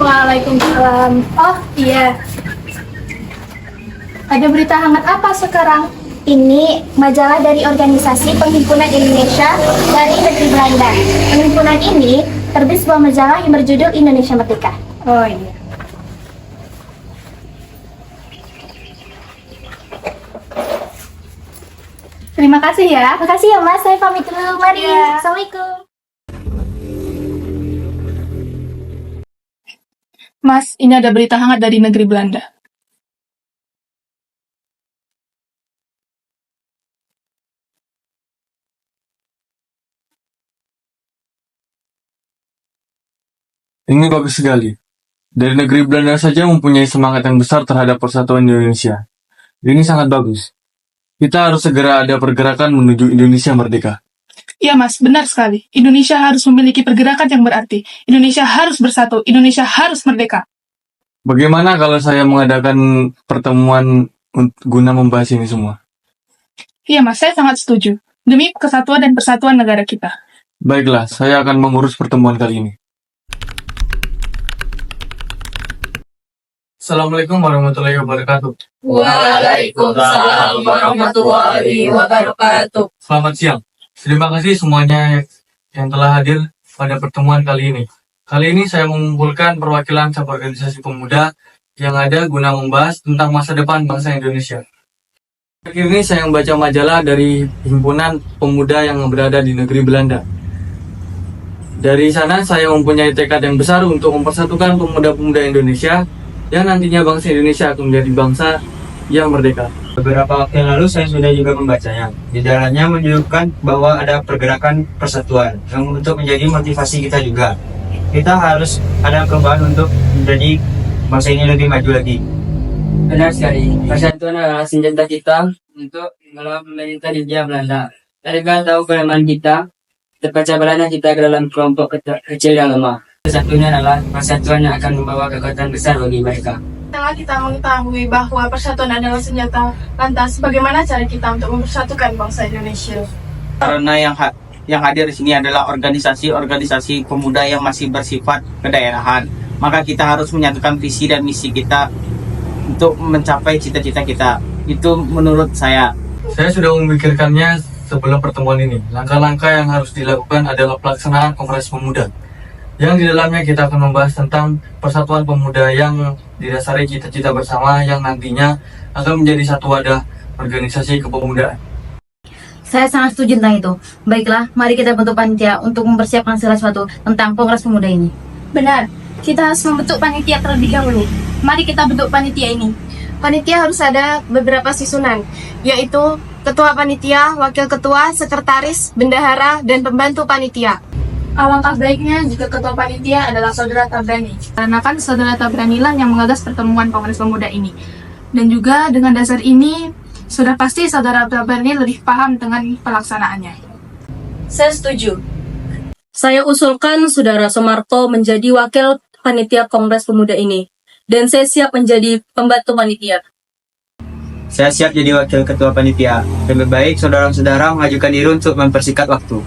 Waalaikumsalam. Oh iya, ada berita hangat apa sekarang? Ini majalah dari Organisasi Penghimpunan Indonesia dari negeri Belanda. Penghimpunan ini terbit sebuah majalah yang berjudul Indonesia Merdeka. Oh iya. Terima kasih ya. Makasih ya Mas, saya pamit dulu. Mari. Iya. Assalamualaikum. Mas, ini ada berita hangat dari negeri Belanda. Ini bagus sekali. Dari negeri Belanda saja mempunyai semangat yang besar terhadap persatuan Indonesia. Ini sangat bagus. Kita harus segera ada pergerakan menuju Indonesia merdeka. Iya Mas, benar sekali. Indonesia harus memiliki pergerakan yang berarti. Indonesia harus bersatu. Indonesia harus merdeka. Bagaimana kalau saya mengadakan pertemuan guna membahas ini semua? Iya Mas, saya sangat setuju. Demi kesatuan dan persatuan negara kita. Baiklah, saya akan mengurus pertemuan kali ini. Assalamualaikum warahmatullahi wabarakatuh. Waalaikumsalam warahmatullahi wabarakatuh. Selamat siang. Terima kasih semuanya yang telah hadir pada pertemuan kali ini. Kali ini saya mengumpulkan perwakilan organisasi pemuda yang ada guna membahas tentang masa depan bangsa Indonesia. Akhir ini saya membaca majalah dari himpunan pemuda yang berada di negeri Belanda. Dari sana saya mempunyai tekad yang besar untuk mempersatukan pemuda-pemuda Indonesia yang nantinya bangsa Indonesia akan menjadi bangsa yang merdeka. Beberapa waktu yang lalu saya sudah juga membacanya. Di dalamnya menunjukkan bahwa ada pergerakan persatuan yang untuk menjadi motivasi kita juga. Kita harus ada perubahan untuk menjadi bangsa ini lebih maju lagi. Benar sekali. Persatuan adalah senjata kita untuk melawan pemerintah di Belanda. Mereka tahu kelemahan kita, terpecah belahnya kita ke dalam kelompok kecil yang lemah. Satunya adalah persatuan yang akan membawa kekuatan besar bagi mereka. Setelah kita mengetahui bahwa persatuan adalah senjata, lantas bagaimana cara kita untuk mempersatukan bangsa Indonesia? Karena yang hadir di sini adalah organisasi-organisasi pemuda yang masih bersifat kedaerahan, maka kita harus menyatukan visi dan misi kita untuk mencapai cita-cita kita. Itu menurut saya. Saya sudah memikirkannya sebelum pertemuan ini. Langkah-langkah yang harus dilakukan adalah pelaksanaan Kongres Pemuda, yang di dalamnya kita akan membahas tentang persatuan pemuda yang didasari cita-cita bersama yang nantinya akan menjadi satu wadah organisasi kepemudaan. Saya sangat setuju tentang itu. Baiklah, mari kita bentuk panitia untuk mempersiapkan segala sesuatu tentang Kongres Pemuda ini. Benar, kita harus membentuk panitia terlebih dahulu. Mari kita bentuk panitia ini. Panitia harus ada beberapa susunan, yaitu ketua panitia, wakil ketua, sekretaris, bendahara, dan pembantu panitia. Alangkah baiknya jika ketua panitia adalah Saudara Tabrani. Karena kan Saudara Tabrani lah yang menggagas pertemuan Kongres Pemuda ini. Dan juga dengan dasar ini, sudah pasti Saudara Tabrani lebih paham dengan pelaksanaannya. Saya setuju. Saya usulkan Saudara Soemarto menjadi wakil panitia Kongres Pemuda ini. Dan saya siap menjadi pembantu panitia. Saya siap jadi wakil ketua panitia. Lebih baik saudara-saudara mengajukan diri untuk mempersingkat waktu.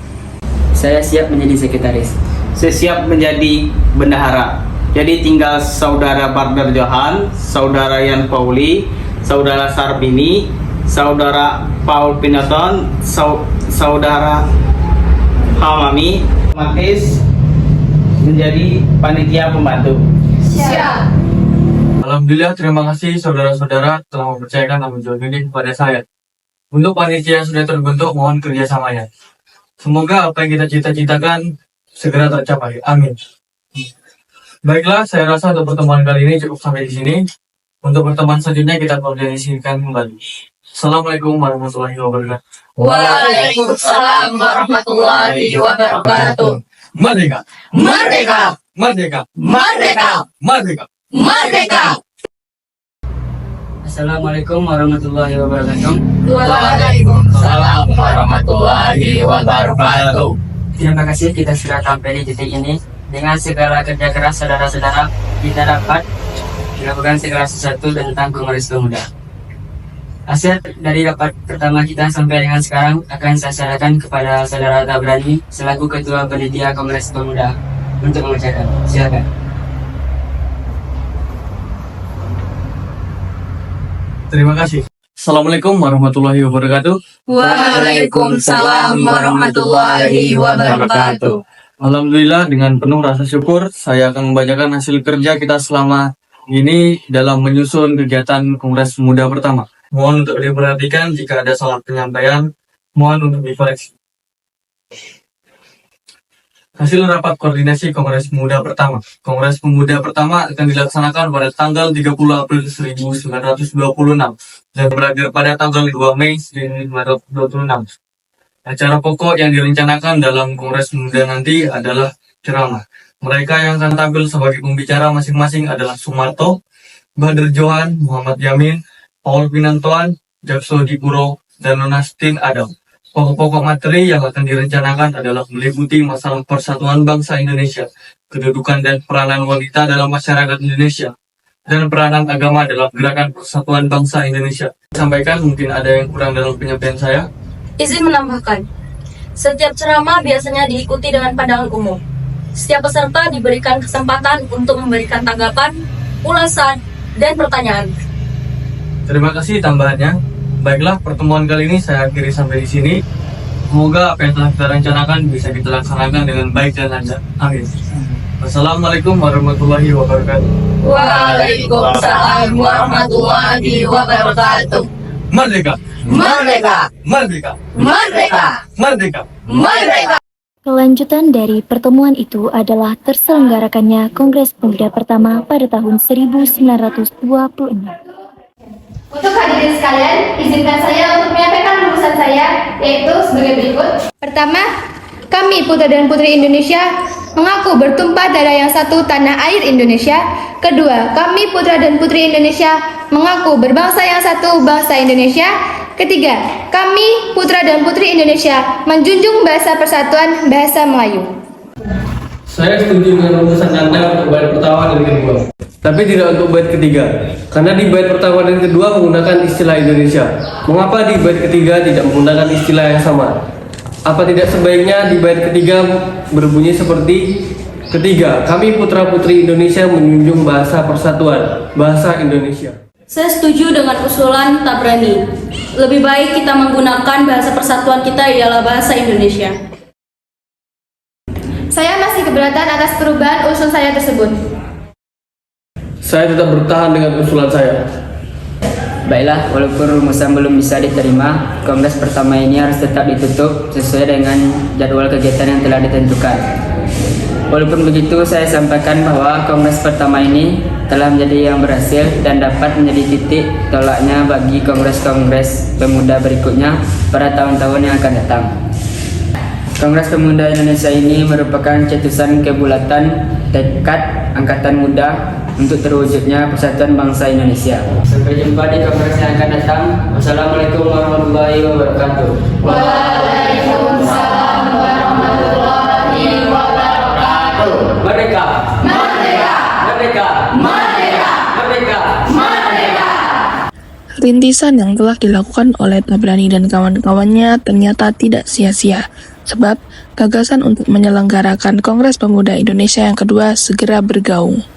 Saya siap menjadi sekretaris. Saya siap menjadi bendahara. Jadi tinggal Saudara Barber Johan, Saudara Yan Pauli, Saudara Sarbini, Saudara Paul Pinaton, Saudara Hamami, Matis menjadi panitia pembantu. Siap. Alhamdulillah, terima kasih saudara-saudara telah mempercayakan tanggung jawab ini kepada saya. Untuk panitia yang sudah terbentuk, mohon kerjasamanya. Semoga apa yang kita cita-citakan segera tercapai. Amin. Baiklah, saya rasa untuk pertemuan kali ini cukup sampai di sini. Untuk pertemuan selanjutnya kita koordinasikan kembali. Assalamualaikum warahmatullahi wabarakatuh. Waalaikumsalam warahmatullahi wabarakatuh. Merdeka! Merdeka! Merdeka! Merdeka! Merdeka! Merdeka! Assalamualaikum warahmatullahi wabarakatuh. Waalaikumsalam warahmatullahi wabarakatuh. Terima kasih kita sudah sampai di titik ini. Dengan segala kerja keras saudara-saudara, kita dapat melakukan segala sesuatu tentang Kongres Pemuda. Hasil dari rapat pertama kita sampai dengan sekarang akan saya serahkan kepada Saudara Tabrani selaku Ketua Panitia Kongres Pemuda untuk mengucapkan. Silakan. Terima kasih. Assalamualaikum warahmatullahi wabarakatuh. Waalaikumsalam warahmatullahi wabarakatuh. Alhamdulillah, dengan penuh rasa syukur saya akan membacakan hasil kerja kita selama ini dalam menyusun kegiatan Kongres Pemuda pertama. Mohon untuk diperhatikan jika ada salah penyampaian, mohon untuk dikoreksi. Hasil rapat koordinasi Kongres Pemuda pertama. Kongres Pemuda pertama akan dilaksanakan pada tanggal 30 April 1926 dan berakhir pada tanggal 2 Mei 1926. Acara pokok yang direncanakan dalam Kongres Pemuda nanti adalah ceramah. Mereka yang akan tampil sebagai pembicara masing-masing adalah Sumarto, Badr Johan, Muhammad Yamin, Paul Pinantoan, Jakso Dipuro, dan Nonastin Adam. Pokok-pokok materi yang akan direncanakan adalah meliputi masalah persatuan bangsa Indonesia, kedudukan dan peranan wanita dalam masyarakat Indonesia, dan peranan agama dalam gerakan persatuan bangsa Indonesia. Sampaikan, mungkin ada yang kurang dalam penyampaian saya. Izin menambahkan, setiap ceramah biasanya diikuti dengan pandangan umum. Setiap peserta diberikan kesempatan untuk memberikan tanggapan, ulasan, dan pertanyaan. Terima kasih tambahannya. Baiklah, pertemuan kali ini saya akhiri sampai di sini. Semoga apa yang telah kita rencanakan bisa kita laksanakan dengan baik dan lancar. Amin. Wassalamualaikum warahmatullahi wabarakatuh. Waalaikumsalam warahmatullahi wabarakatuh. Merdeka! Merdeka! Merdeka! Merdeka! Merdeka! Merdeka! Kelanjutan dari pertemuan itu adalah terselenggarakannya Kongres Pemuda pertama pada tahun 1926. Untuk hadirin sekalian, izinkan saya untuk menyampaikan lulusan saya, yaitu sebagai berikut. Pertama, kami putra dan putri Indonesia mengaku bertumpah darah yang satu tanah air Indonesia. Kedua, kami putra dan putri Indonesia mengaku berbangsa yang satu bangsa Indonesia. Ketiga, kami putra dan putri Indonesia menjunjung bahasa persatuan bahasa Melayu. Saya setuju dengan rumusan Anda untuk bait pertama dan kedua. Tapi tidak untuk bait ketiga, karena di bait pertama dan kedua menggunakan istilah Indonesia. Mengapa di bait ketiga tidak menggunakan istilah yang sama? Apa tidak sebaiknya di bait ketiga berbunyi seperti ketiga, kami putra-putri Indonesia menjunjung bahasa persatuan, bahasa Indonesia. Saya setuju dengan usulan Tabrani. Lebih baik kita menggunakan bahasa persatuan kita ialah bahasa Indonesia. Saya masih keberatan atas perubahan usul saya tersebut. Saya tetap bertahan dengan usulan saya. Baiklah, walaupun rumusan belum bisa diterima, Kongres pertama ini harus tetap ditutup sesuai dengan jadwal kegiatan yang telah ditentukan. Walaupun begitu, saya sampaikan bahwa Kongres pertama ini telah menjadi yang berhasil dan dapat menjadi titik tolaknya bagi Kongres-Kongres Pemuda berikutnya pada tahun-tahun yang akan datang. Kongres Pemuda Indonesia ini merupakan cetusan kebulatan tekad Angkatan Muda untuk terwujudnya persatuan bangsa Indonesia. Sampai jumpa di kongres yang akan datang. Wassalamualaikum warahmatullahi wabarakatuh. Waalaikumsalam warahmatullahi wabarakatuh. Merdeka! Merdeka! Merdeka! Merdeka! Merdeka! Merdeka! Rintisan yang telah dilakukan oleh Tabrani dan kawan-kawannya ternyata tidak sia-sia, sebab gagasan untuk menyelenggarakan Kongres Pemuda Indonesia yang kedua segera bergaung.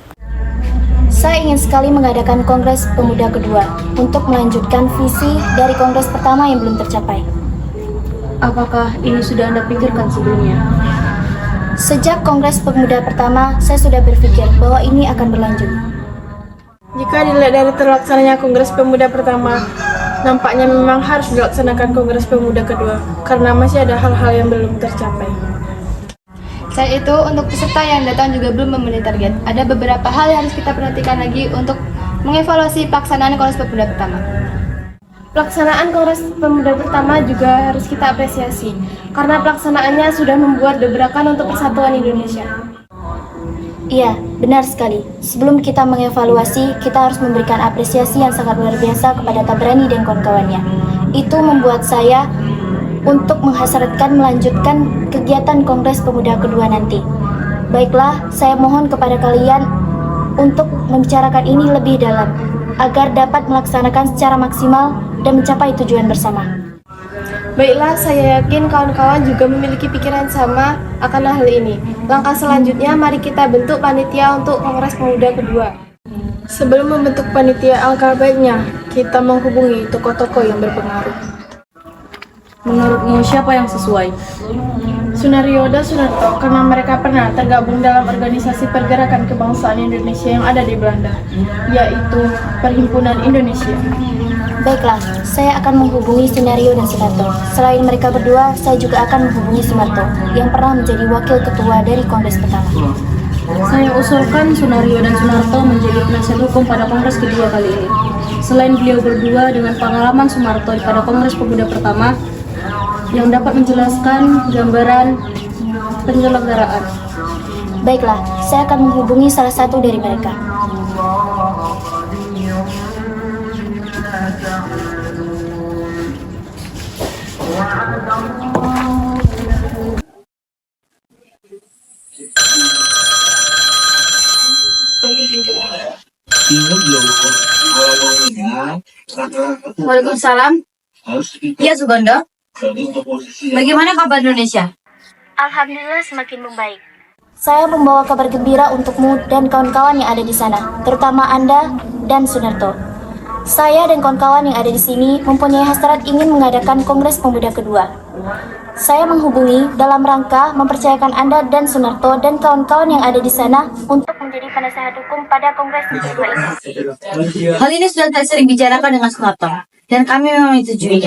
Saya ingin sekali mengadakan Kongres Pemuda kedua untuk melanjutkan visi dari Kongres pertama yang belum tercapai. Apakah ini sudah Anda pikirkan sebelumnya? Sejak Kongres Pemuda pertama, saya sudah berpikir bahwa ini akan berlanjut. Jika dilihat dari terlaksananya Kongres Pemuda pertama, nampaknya memang harus dilaksanakan Kongres Pemuda kedua, karena masih ada hal-hal yang belum tercapai. Selain itu, untuk peserta yang datang juga belum memenuhi target. Ada beberapa hal yang harus kita perhatikan lagi untuk mengevaluasi pelaksanaan Kongres Pemuda pertama. Pelaksanaan Kongres Pemuda pertama juga harus kita apresiasi, karena pelaksanaannya sudah membuat gebrakan untuk persatuan Indonesia. Iya, benar sekali. Sebelum kita mengevaluasi, kita harus memberikan apresiasi yang sangat luar biasa kepada Tabrani dan kawan-kawannya. Itu membuat saya untuk menghasratkan melanjutkan kegiatan Kongres Pemuda kedua nanti. Baiklah, saya mohon kepada kalian untuk membicarakan ini lebih dalam, agar dapat melaksanakan secara maksimal dan mencapai tujuan bersama. Baiklah, saya yakin kawan-kawan juga memiliki pikiran sama akan hal ini. Langkah selanjutnya, mari kita bentuk panitia untuk Kongres Pemuda kedua. Sebelum membentuk panitia, alangkah baiknya kita menghubungi tokoh-tokoh yang berpengaruh. Menurutmu siapa yang sesuai? Sunario dan Sunarto karena mereka pernah tergabung dalam organisasi pergerakan kebangsaan Indonesia yang ada di Belanda, yaitu Perhimpunan Indonesia. Baiklah, saya akan menghubungi Sunario dan Sunarto. Selain mereka berdua, saya juga akan menghubungi Sumarto, yang pernah menjadi wakil ketua dari Kongres pertama. Saya usulkan Sunario dan Sunarto menjadi penasihat hukum pada Kongres kedua kali ini. Selain beliau berdua dengan pengalaman Sumarto pada Kongres Pemuda pertama, yang dapat menjelaskan gambaran penyelenggaraan. Baiklah, saya akan menghubungi salah satu dari mereka. Waalaikumsalam. Iya, Suganda. Bagaimana kabar Indonesia? Alhamdulillah semakin membaik. Saya membawa kabar gembira untukmu dan kawan-kawan yang ada di sana, terutama Anda dan Sunarto. Saya dan kawan-kawan yang ada di sini mempunyai hasrat ingin mengadakan Kongres Pemuda kedua. Saya menghubungi dalam rangka mempercayakan Anda dan Sunarto dan kawan-kawan yang ada di sana untuk menjadi penasehat hukum pada Kongres kedua ini. Hal ini sudah sering bicarakan dengan Sunarto, dan kami memang menyetujui.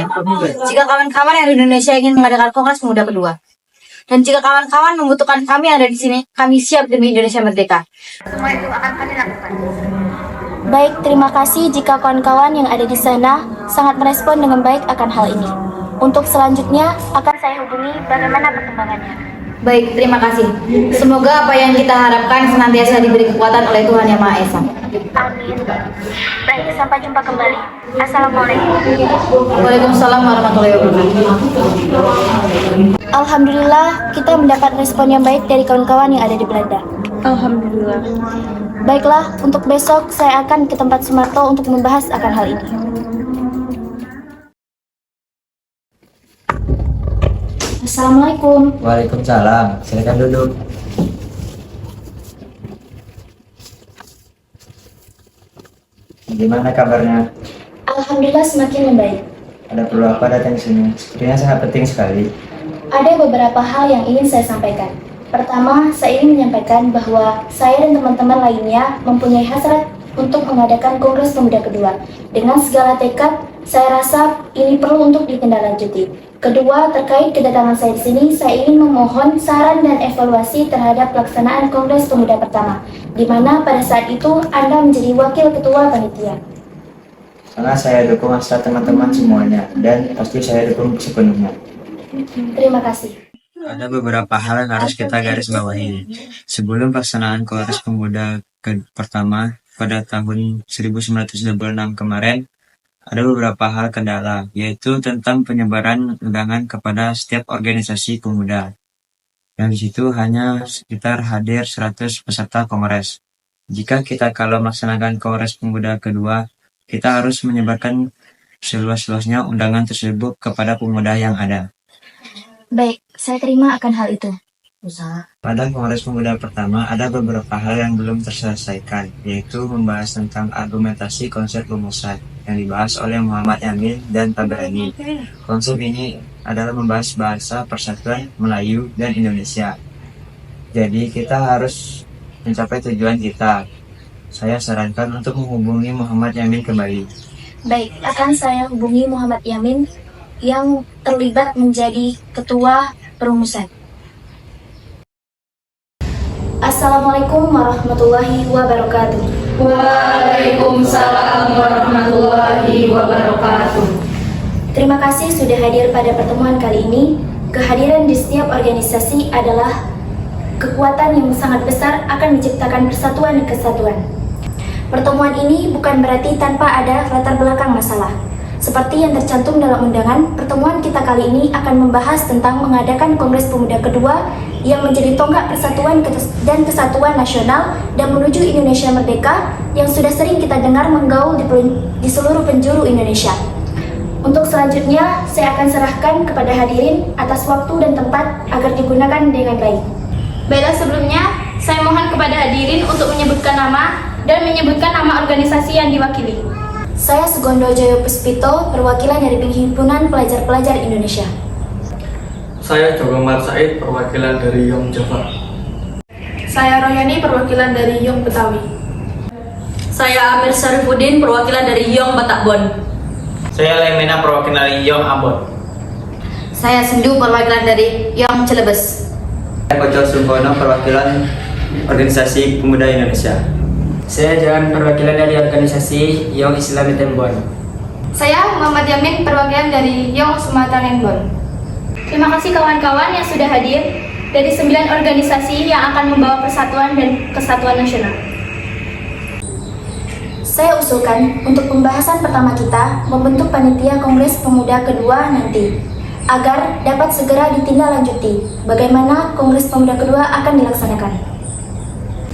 Jika kawan-kawan yang di Indonesia ingin mengadakan Kongres Pemuda kedua, dan jika kawan-kawan membutuhkan kami yang ada di sini, kami siap demi Indonesia merdeka. Semua itu akan kami lakukan. Baik, terima kasih jika kawan-kawan yang ada di sana sangat merespon dengan baik akan hal ini. Untuk selanjutnya akan saya hubungi bagaimana perkembangannya. Baik, terima kasih. Semoga apa yang kita harapkan senantiasa diberi kekuatan oleh Tuhan Yang Maha Esa. Amin. Baik, sampai jumpa kembali. Assalamualaikum. Waalaikumsalam warahmatullahi wabarakatuh. Alhamdulillah, kita mendapat respon yang baik dari kawan-kawan yang ada di Belanda. Alhamdulillah. Baiklah, untuk besok saya akan ke tempat Sumarto untuk membahas akan hal ini. Assalamualaikum. Waalaikumsalam. Silakan duduk. Gimana kabarnya? Alhamdulillah semakin membaik. Ada perlu apa datang ke sini? Sepertinya sangat penting sekali. Ada beberapa hal yang ingin saya sampaikan. Pertama, saya ingin menyampaikan bahwa saya dan teman-teman lainnya mempunyai hasrat untuk mengadakan Kongres Pemuda kedua. Dengan segala tekad, saya rasa ini perlu untuk ditindaklanjuti. Kedua, terkait kedatangan saya di sini, saya ingin memohon saran dan evaluasi terhadap pelaksanaan Kongres Pemuda pertama, di mana pada saat itu Anda menjadi wakil ketua panitia. Karena saya dukung hasrat teman-teman semuanya, dan pasti saya dukung sepenuhnya. Terima kasih. Ada beberapa hal yang harus kita garis bawahi. Sebelum pelaksanaan Kongres Pemuda pertama pada tahun 1926 kemarin, ada beberapa hal kendala, yaitu tentang penyebaran undangan kepada setiap organisasi pemuda. Yang di situ hanya sekitar hadir 100 peserta kongres. Jika kita kalau melaksanakan Kongres Pemuda kedua, kita harus menyebarkan seluas-luasnya undangan tersebut kepada pemuda yang ada. Baik, saya terima akan hal itu. Pada Kongres Pemuda pertama, ada beberapa hal yang belum terselesaikan, yaitu membahas tentang argumentasi konsep rumusan yang dibahas oleh Muhammad Yamin dan Tabrani. Konsep ini adalah membahas bahasa persatuan Melayu dan Indonesia. Jadi kita harus mencapai tujuan kita. Saya sarankan untuk menghubungi Muhammad Yamin kembali. Baik, akan saya hubungi Muhammad Yamin yang terlibat menjadi ketua perumusan. Assalamualaikum warahmatullahi wabarakatuh. Waalaikumsalam warahmatullahi wabarakatuh. Terima kasih sudah hadir pada pertemuan kali ini. Kehadiran di setiap organisasi adalah kekuatan yang sangat besar akan menciptakan persatuan dan kesatuan. Pertemuan ini bukan berarti tanpa ada latar belakang masalah. Seperti yang tercantum dalam undangan, pertemuan kita kali ini akan membahas tentang mengadakan Kongres Pemuda kedua yang menjadi tonggak persatuan dan kesatuan nasional dan menuju Indonesia merdeka yang sudah sering kita dengar menggaul di seluruh penjuru Indonesia. Untuk selanjutnya, saya akan serahkan kepada hadirin atas waktu dan tempat agar digunakan dengan baik. Baiklah, sebelumnya saya mohon kepada hadirin untuk menyebutkan nama dan menyebutkan nama organisasi yang diwakili. Saya Sugondo Joyo Puspito, perwakilan dari Perhimpunan Pelajar-Pelajar Indonesia. Saya Jogomar Said, perwakilan dari Yong Java. Saya Royani, perwakilan dari Yong Betawi. Saya Amir Syarifuddin, perwakilan dari Yong Batakbon. Saya Lemena, perwakilan dari Yong Ambon. Saya Sendu, perwakilan dari Yong Celebes. Saya Koco Sukono, perwakilan Organisasi Pemuda Indonesia. Saya Jan, perwakilan dari organisasi Young Islami Tembon. Saya Muhammad Yamin, perwakilan dari Yong Sumatera Nembon. Terima kasih kawan-kawan yang sudah hadir dari 9 organisasi yang akan membawa persatuan dan kesatuan nasional. Saya usulkan untuk pembahasan pertama kita membentuk panitia Kongres Pemuda kedua nanti, agar dapat segera ditindaklanjuti bagaimana Kongres Pemuda kedua akan dilaksanakan.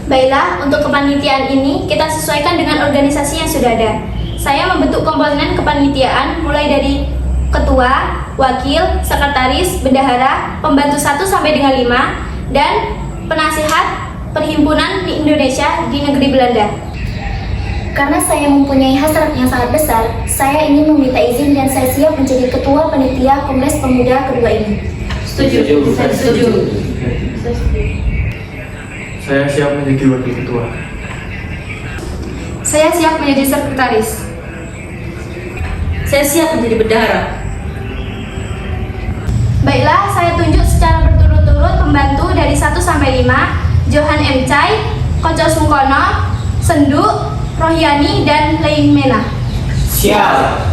Baiklah, untuk kepanitiaan ini kita sesuaikan dengan organisasi yang sudah ada. Saya membentuk komponen kepanitiaan mulai dari ketua, wakil, sekretaris, bendahara, pembantu 1 sampai dengan 5, dan penasihat perhimpunan di Indonesia di negeri Belanda. Karena saya mempunyai hasrat yang sangat besar, saya ingin meminta izin dan saya siap menjadi ketua panitia Kongres Pemuda kedua ini. Setuju. Saya setuju. Saya siap menjadi wakil ketua. Saya siap menjadi sekretaris. Saya siap menjadi bendahara. Baiklah, saya tunjuk secara berturut-turut pembantu dari 1 sampai 5, Johan M. Chai, Koco Sungkono, Sendu, Rohyani, dan Leimena. Siap.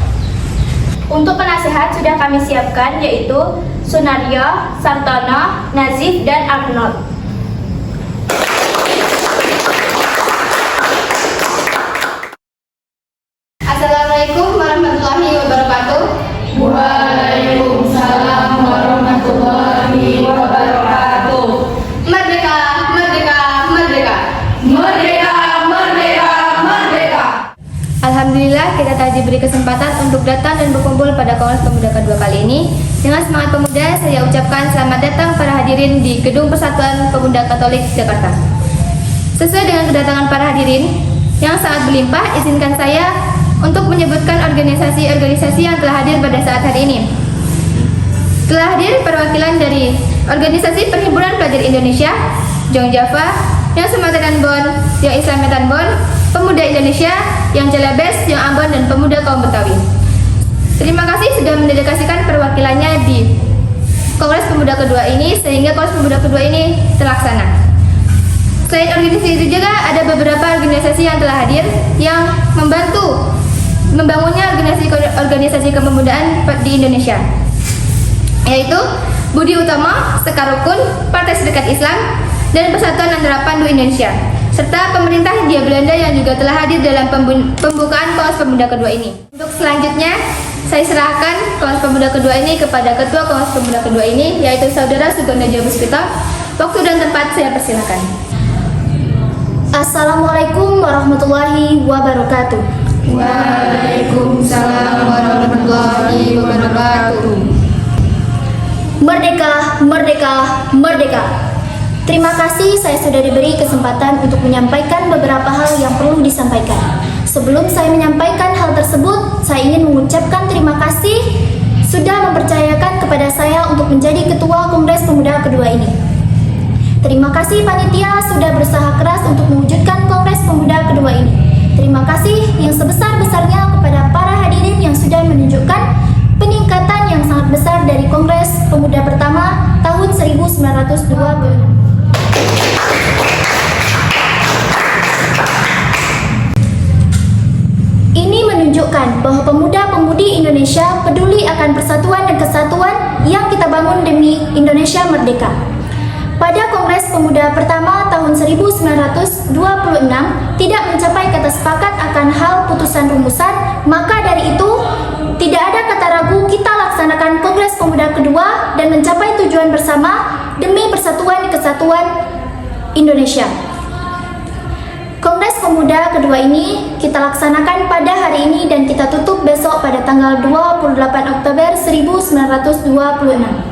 Untuk penasehat sudah kami siapkan, yaitu Sunaryo, Sartono, Nazif, dan Arnold. Assalamualaikum warahmatullahi wabarakatuh. Waalaikumsalam warahmatullahi wabarakatuh. Merdeka, merdeka, merdeka. Merdeka, merdeka, merdeka. Alhamdulillah kita telah diberi kesempatan untuk datang dan berkumpul pada Kongres Pemuda kedua kali ini. Dengan semangat pemuda, saya ucapkan selamat datang para hadirin di Gedung Persatuan Pemuda Katolik Jakarta. Sesuai dengan kedatangan para hadirin yang sangat berlimpah, izinkan saya untuk menyebutkan organisasi-organisasi yang telah hadir pada saat hari ini. Telah hadir perwakilan dari Organisasi Perhimpunan Pelajar Indonesia, Yong Java, Yong Sumatera Nembon, Yong Islami Tembon, Pemuda Indonesia, Yong Celebes, Yong Ambon, dan Pemuda Kaum Betawi. Terima kasih sudah mendedikasikan perwakilannya di Kongres Pemuda kedua ini, sehingga Kongres Pemuda kedua ini terlaksana. Selain organisasi itu juga ada beberapa organisasi yang telah hadir yang membantu membangunnya organisasi kepemudaan di Indonesia, yaitu Budi Utomo, Sekar Rukun, Partai Serikat Islam, dan Persatuan Antara Pandu Indonesia, serta pemerintah Hindia Belanda yang juga telah hadir dalam pembukaan Kongres Pemuda kedua ini. Untuk selanjutnya, saya serahkan Kongres Pemuda kedua ini kepada Ketua Kongres Pemuda kedua ini, yaitu Saudara Sugondo Joyo Puspito. Waktu dan tempat saya persilakan. Assalamualaikum warahmatullahi wabarakatuh. Waalaikumsalam warahmatullahi wabarakatuh. Merdeka, merdeka, merdeka. Terima kasih saya sudah diberi kesempatan untuk menyampaikan beberapa hal yang perlu disampaikan. Sebelum saya menyampaikan hal tersebut, saya ingin mengucapkan terima kasih sudah mempercayakan kepada saya untuk menjadi Ketua Kongres Pemuda kedua ini. Terima kasih panitia sudah berusaha keras untuk mewujudkan Kongres Pemuda kedua ini. Terima kasih yang sebesar-besarnya kepada para hadirin yang sudah menunjukkan peningkatan yang sangat besar dari Kongres Pemuda pertama tahun 1926. Ini menunjukkan bahwa pemuda-pemudi Indonesia peduli akan persatuan dan kesatuan yang kita bangun demi Indonesia merdeka. Pada Kongres Pemuda pertama tahun 1926 tidak mencapai kata sepakat akan hal putusan rumusan, maka dari itu tidak ada kata ragu kita laksanakan Kongres Pemuda kedua dan mencapai tujuan bersama demi persatuan dan kesatuan Indonesia. Kongres Pemuda kedua ini kita laksanakan pada hari ini dan kita tutup besok pada tanggal 28 Oktober 1926.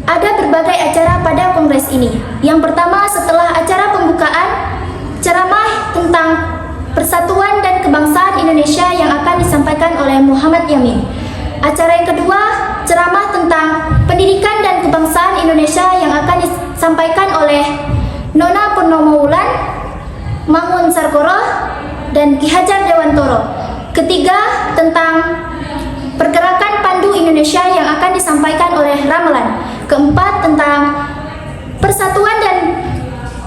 Ada berbagai acara pada kongres ini. Yang pertama, setelah acara pembukaan, ceramah tentang persatuan dan kebangsaan Indonesia disampaikan oleh Muhammad Yamin. Acara yang kedua, ceramah tentang pendidikan dan kebangsaan Indonesia yang akan disampaikan oleh Nona Purnomo Wulan, Mangun Sarkoro, dan Ki Hajar Dewantoro. Ketiga, tentang pergerakan Pandu Indonesia yang akan disampaikan oleh Ramelan. Keempat, tentang persatuan dan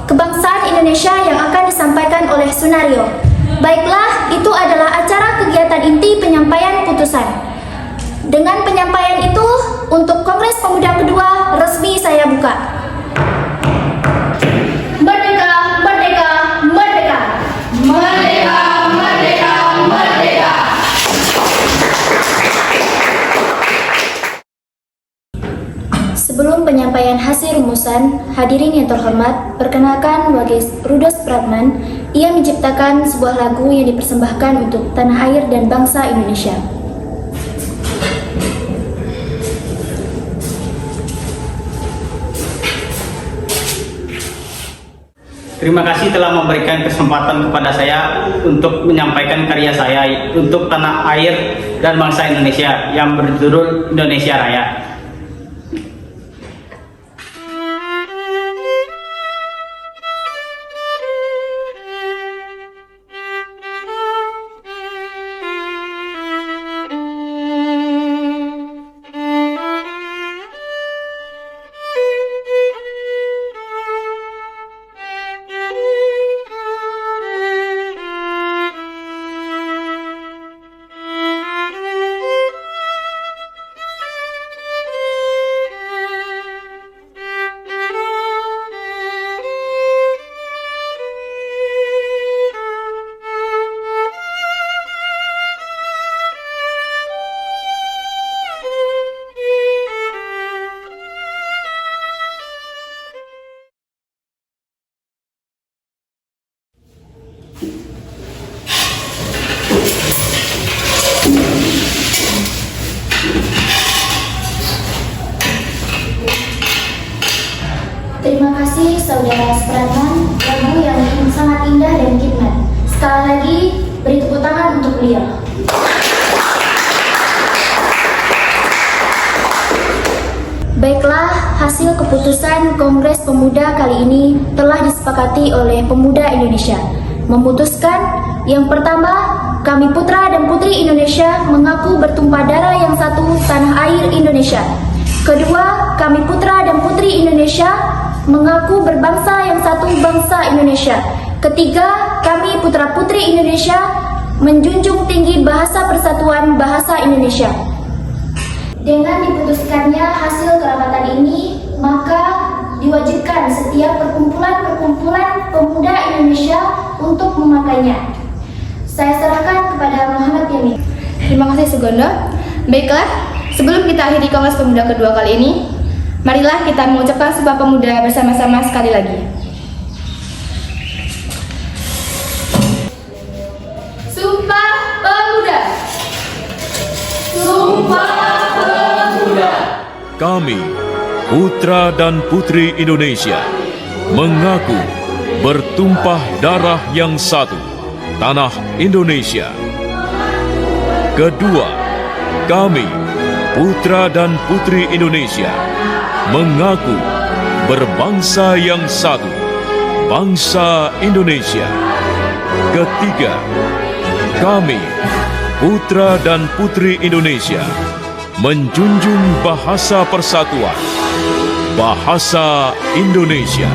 kebangsaan Indonesia yang akan disampaikan oleh Sunario. Baiklah, itu adalah acara kegiatan inti penyampaian putusan. Dengan penyampaian itu, untuk Kongres Pemuda kedua resmi saya buka. Merdeka, merdeka, merdeka. Merdeka, merdeka, merdeka. Sebelum penyampaian hasil rumusan, hadirin yang terhormat, perkenalkan Wage Rudolf Supratman. Ia menciptakan sebuah lagu yang dipersembahkan untuk tanah air dan bangsa Indonesia. Terima kasih telah memberikan kesempatan kepada saya untuk menyampaikan karya saya untuk tanah air dan bangsa Indonesia yang berjudul Indonesia Raya. Terima kasih Saudara Supratman, lagu yang sangat indah dan khidmat. Sekali lagi, beri tepuk tangan untuk beliau. Baiklah, hasil keputusan Kongres Pemuda kali ini telah disepakati oleh pemuda Indonesia. Memutuskan, yang pertama, kami putra dan putri Indonesia mengaku bertumpah darah yang satu tanah air Indonesia. Kedua, kami putra dan putri Indonesia mengaku berbangsa yang satu bangsa Indonesia. Ketiga, kami putra putri Indonesia menjunjung tinggi bahasa persatuan bahasa Indonesia. Dengan diputuskannya hasil kerapatan ini, maka diwajibkan setiap perkumpulan pemuda Indonesia untuk memakainya. Saya serahkan kepada Muhammad Yamin. Terima kasih Sugondo. Baiklah, sebelum kita akhiri Kongres Pemuda kedua kali ini, marilah kita mengucapkan Sumpah Pemuda bersama-sama sekali lagi. Sumpah Pemuda. Sumpah Pemuda. Kami, putra dan putri Indonesia, mengaku bertumpah darah yang satu, tanah Indonesia. Kedua, kami, putra dan putri Indonesia, mengaku berbangsa yang satu, bangsa Indonesia. Ketiga, kami, putra dan putri Indonesia, menjunjung bahasa persatuan, bahasa Indonesia.